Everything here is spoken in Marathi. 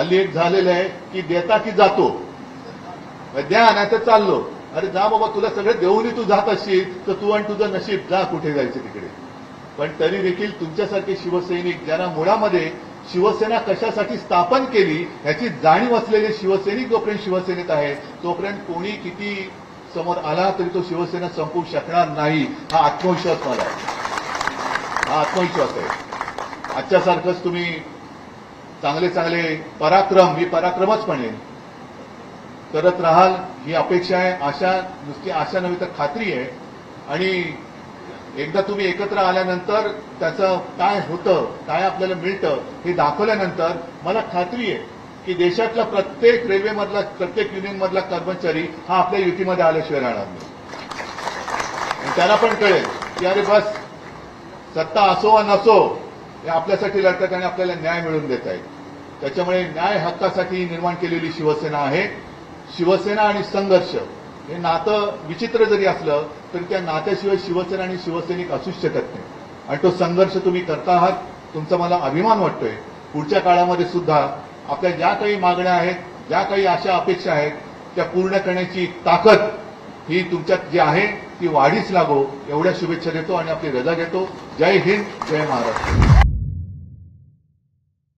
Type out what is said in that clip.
हल्ली एक झालेलं आहे की देता की जातो, द्या नाही तर चाललो. अरे जा बाबा, तुला सगळं देऊनही तू जात असशील तर तू आणि तुझं नशीब, जा कुठे जायचं तिकडे. पण तरी देखील तुमच्यासारखे शिवसैनिक, ज्यांना मुळामध्ये शिवसेना कशासाठी स्थापन केली याची जाणीव असलेले शिवसैनिक जोपर्यंत शिवसेनेत आहे तोपर्यंत कोणी किती समोर आला तरी तो शिवसेना संपवू शकणार नाही, हा आत्मविश्वास मला आहे. हा आत्मविश्वास आहे. आजच्यासारखंच तुम्ही चांगले चांगले पराक्रम, मी पराक्रमच म्हणेन, करत राहाल ही अपेक्षा आहे. आशा, नुसती आशा नव्हे तर खात्री आहे. आणि एकदा तुम्ही एकत्र आल्यानंतर त्याचं काय होतं, काय आपल्याला मिळतं हे दाखवल्यानंतर मला खात्री आहे की देशातला प्रत्येक रेल्वेमधला, प्रत्येक युनियनमधला कर्मचारी हा आपल्या युतीमध्ये आल्याशिवाय राहणार नाही. आणि त्याला पण कळेल की अरे बस, सत्ता असो वा नसो हे आपल्यासाठी लढतात आणि आपल्याला न्याय मिळवून देत आहेत. त्याच्यामुळे न्याय हक्कासाठी निर्माण केलेली शिवसेना आहे. शिवसेना आणि संघर्ष हे नातं विचित्र जरी असलं तरी त्या नात्याशिवाय शिवसेना आणि शिवसैनिक असूच शकत नाही. आणि तो संघर्ष तुम्ही करता आहात, तुमचा मला अभिमान वाटतोय. पुढच्या काळामध्ये सुद्धा आपल्या ज्या काही मागण्या आहेत, ज्या काही आशा अपेक्षा आहेत त्या पूर्ण करण्याची ताकद ही तुमच्यात जी आहे ती वाढीच लागो, एवढ्या शुभेच्छा देतो आणि आपली रजा घेतो. जय हिंद, जय महाराष्ट्र.